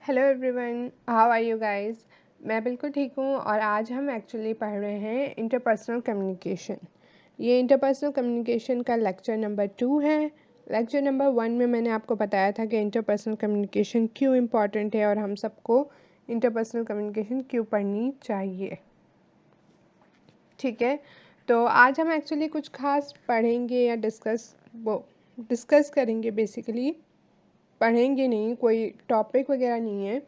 Hello everyone, how are you guys. मैं बिल्कुल ठीक हूँ और आज हम एक्चुअली पढ़ रहे हैं इंटरपर्सनल कम्युनिकेशन। ये इंटरपर्सनल कम्युनिकेशन का लेक्चर नंबर 2 है। लेक्चर नंबर 1 में मैंने आपको बताया था कि इंटरपर्सनल कम्युनिकेशन क्यों इम्पॉर्टेंट है और हम सबको इंटरपर्सनल कम्युनिकेशन क्यों पढ़नी चाहिए। ठीक है, तो आज हम एक्चुअली कुछ खास पढ़ेंगे या डिस्कस करेंगे। बेसिकली पढ़ेंगे नहीं, कोई टॉपिक वगैरह नहीं है।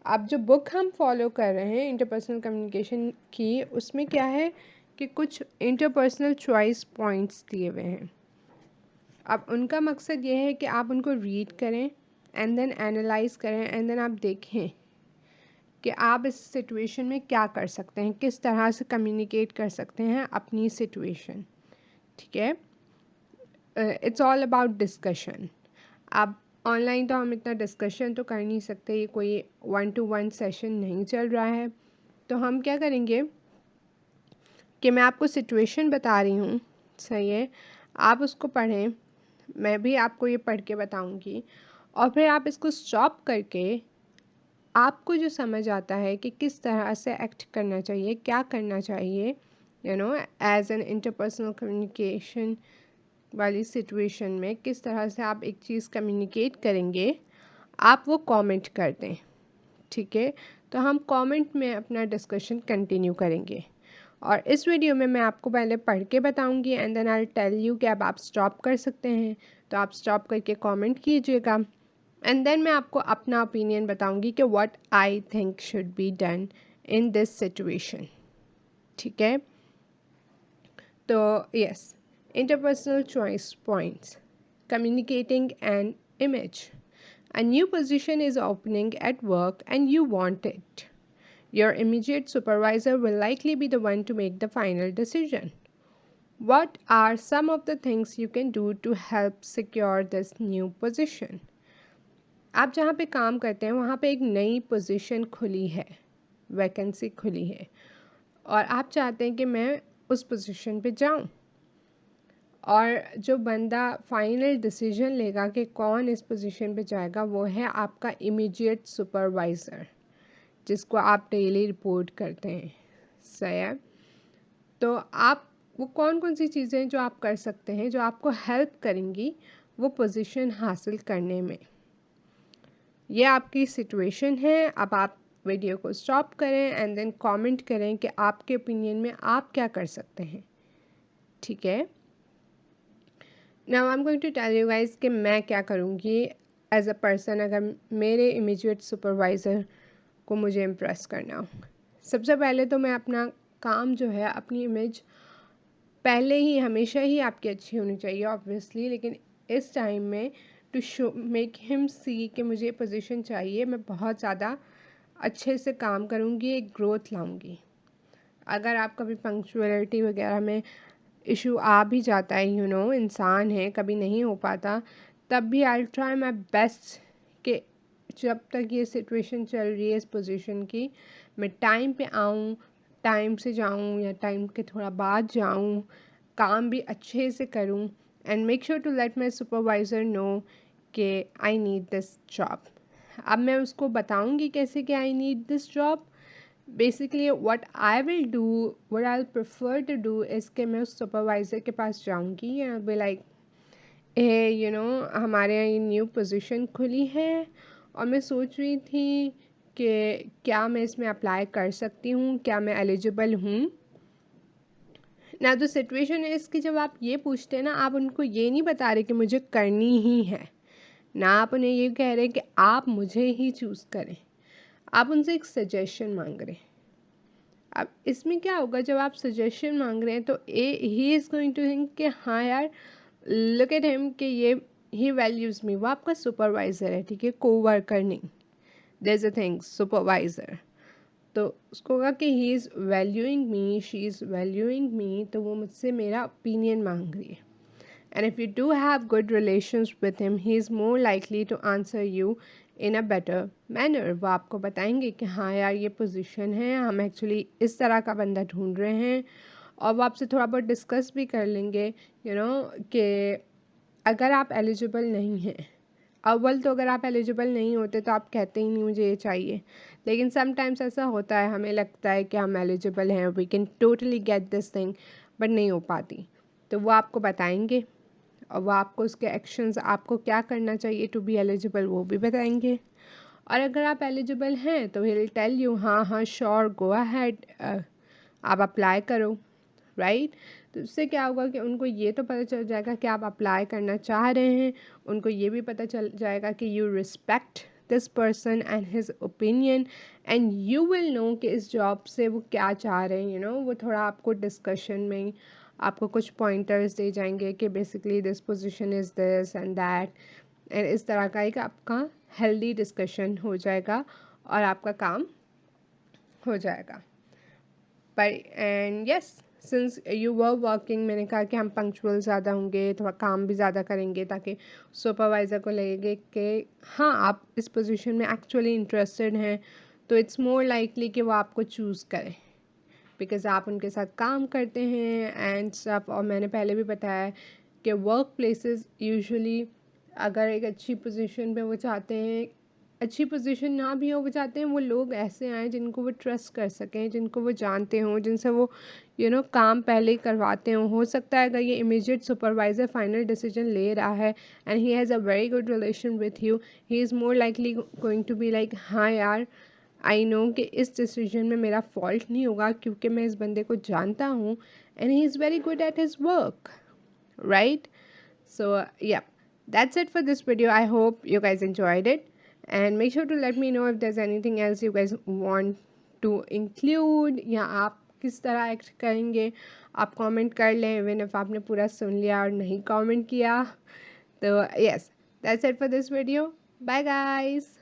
अब जो बुक हम फॉलो कर रहे हैं इंटरपर्सनल कम्युनिकेशन की, उसमें क्या है कि कुछ इंटरपर्सनल चॉइस पॉइंट्स दिए हुए हैं। अब उनका मकसद ये है कि आप उनको रीड करें एंड देन एनालाइज करें एंड देन आप देखें कि आप इस सिचुएशन में क्या कर सकते हैं, किस तरह से कम्युनिकेट कर सकते हैं अपनी सिचुएशन। ठीक है, इट्स ऑल अबाउट डिस्कशन। अब ऑनलाइन तो हम इतना डिस्कशन तो कर नहीं सकते, ये कोई 1-to-1 सेशन नहीं चल रहा है। तो हम क्या करेंगे कि मैं आपको सिचुएशन बता रही हूँ, सही है, आप उसको पढ़ें, मैं भी आपको ये पढ़ के बताऊँगी और फिर आप इसको स्टॉप करके आपको जो समझ आता है कि किस तरह से एक्ट करना चाहिए, क्या करना चाहिए, एज एन इंटरपर्सनल कम्युनिकेशन वाली सिचुएशन में किस तरह से आप एक चीज़ कम्युनिकेट करेंगे, आप वो कमेंट कर दें। ठीक है, तो हम कमेंट में अपना डिस्कशन कंटिन्यू करेंगे और इस वीडियो में मैं आपको पहले पढ़ के बताऊंगी and then I tell you कि अब आप स्टॉप कर सकते हैं। तो आप स्टॉप करके कमेंट कीजिएगा एंड देन मैं आपको अपना ओपिनियन बताऊंगी कि what I think should be done in this situation. ठीक है, तो yes, interpersonal choice points. Communicating an image. A new position is opening at work and you want it. Your immediate supervisor will likely be the one to make the final decision. What are some of the things you can do to help secure this new position? आप जहाँ पे काम करते हैं वहाँ पे एक नई पोजीशन खुली है, वैकेंसी खुली है और आप चाहते हैं कि मैं उस पोजीशन पे जाऊँ। और जो बंदा फाइनल डिसीजन लेगा कि कौन इस पोजीशन पे जाएगा वो है आपका इमीडिएट सुपरवाइज़र, जिसको आप डेली रिपोर्ट करते हैं। सही है, तो आप वो कौन कौन सी चीज़ें जो आप कर सकते हैं जो आपको हेल्प करेंगी वो पोजीशन हासिल करने में। ये आपकी सिचुएशन है। अब आप वीडियो को स्टॉप करें एंड देन कमेंट करें कि आपके ओपिनियन में आप क्या कर सकते हैं। ठीक है, now I am going to tell you guys कि मैं क्या करूँगी एज अ पर्सन अगर मेरे इमीडिएट सुपरवाइज़र को मुझे इम्प्रेस करना हो। सबसे पहले तो मैं अपना काम जो है, अपनी इमेज पहले ही हमेशा ही आपकी अच्छी होनी चाहिए ऑब्वियसली, लेकिन इस टाइम में टू शो मेक हिम सी कि मुझे पोजीशन चाहिए, मैं बहुत ज़्यादा अच्छे से काम करूँगी, एक ग्रोथ लाऊँगी। अगर आप कभी पंक्चुअलिटी वगैरह में इशू आ भी जाता है, इंसान है, कभी नहीं हो पाता, तब भी आई ट्राई माई बेस्ट कि जब तक ये सिचुएशन चल रही है इस पोजीशन की, मैं टाइम पे आऊँ, टाइम से जाऊँ या टाइम के थोड़ा बाद जाऊँ, काम भी अच्छे से करूँ and make sure to let my supervisor know कि आई नीड दिस जॉब। अब मैं उसको बताऊँगी कैसे कि I need this job. Basically what I will do, what I prefer to do is कि मैं उस सुपरवाइज़र के पास जाऊँगी एंड बी लाइक, हमारे यहाँ ये न्यू पोजीशन खुली है और मैं सोच रही थी कि क्या मैं इसमें अप्लाई कर सकती हूँ, क्या मैं एलिजिबल हूँ ना। जो सिचुएशन है इसकी, जब आप ये पूछते हैं ना, आप उनको ये नहीं बता रहे कि मुझे करनी ही है ना, आप उन्हें ये कह रहे हैं कि आप मुझे ही चूज़ करें, आप उनसे एक सजेशन मांग रहे हैं। अब इसमें क्या होगा, जब आप सजेशन मांग रहे हैं तो he is going to think कि हाँ यार, लुक एट हिम कि ये ही वैल्यूज़ मी। वो आपका सुपरवाइज़र है, ठीक है, कोवर्कर नहीं, there is a thing supervisor. तो उसको होगा कि he is valuing me, she is valuing me, तो वो मुझसे मेरा ओपिनियन मांग रही है। And if you do have good relations with him, he is more likely to answer you in a better manner. वो आपको बताएंगे कि हाँ यार, ये पोजीशन है, हम एक्चुअली इस तरह का बंदा ढूंढ रहे हैं, और वो आपसे थोड़ा बहुत डिस्कस भी कर लेंगे कि अगर आप एलिजिबल नहीं हैं, अव्वल तो अगर आप एलिजिबल नहीं होते तो आप कहते ही नहीं मुझे ये चाहिए, लेकिन समटाइम्स ऐसा होता है, हमें लगता है कि हम एलिजिबल हैं, we can totally get this thing, but नहीं हो पाती। तो वो आपको बताएंगे और वो आपको उसके एक्शंस, आपको क्या करना चाहिए टू बी एलिजिबल, वो भी बताएंगे। और अगर आप एलिजिबल हैं तो ही विल टेल यू हाँ हाँ श्योर गो अहेड, आप अप्लाई करो, राइट। तो उससे क्या होगा कि उनको ये तो पता चल जाएगा कि आप अप्लाई करना चाह रहे हैं, उनको ये भी पता चल जाएगा कि you respect this person and his opinion, and you will know कि इस जॉब से वो क्या चाह रहे हैं, वो थोड़ा आपको डिस्कशन में आपको कुछ पॉइंटर्स दे जाएंगे कि basically this position is this and that, and इस तरह का एक आपका हेल्दी डिस्कशन हो जाएगा और आपका काम हो जाएगा। पर and yes, since you were working, मैंने कहा कि हम पंक्चुअल ज़्यादा होंगे, थोड़ा काम भी ज़्यादा करेंगे ताकि सुपरवाइज़र को लगेगा कि हाँ आप इस पोजीशन में एक्चुअली इंटरेस्टेड हैं, तो इट्स मोर लाइकली कि वो आपको चूज़ करें बिकॉज़ आप उनके साथ काम करते हैं एंड सब। और मैंने पहले भी बताया कि वर्क प्लेसेस यूजुअली अगर एक अच्छी पोजीशन पे वो चाहते हैं, अच्छी पोजीशन ना भी हो, वो चाहते हैं वो लोग ऐसे आएँ जिनको वो ट्रस्ट कर सकें, जिनको वो जानते हों, जिनसे वो काम पहले ही करवाते हों। हो सकता है अगर ये इमीडिएट सुपरवाइज़र फाइनल डिसीजन ले रहा है and he has a very good relation with you, he is more likely going to be like हाँ यार, आई नो कि इस डिसीजन में मेरा फॉल्ट नहीं होगा क्योंकि मैं इस बंदे को जानता हूँ and he is very good at his work, right? So yeah, that's it for this video. I hope you guys enjoyed it, and make sure to let me know if there's anything else you guys want to include, या आप किस तरह act करेंगे। आप comment कर लें even if आपने पूरा सुन लिया और नहीं कमेंट किया। तो yes, that's it for this video. Bye guys.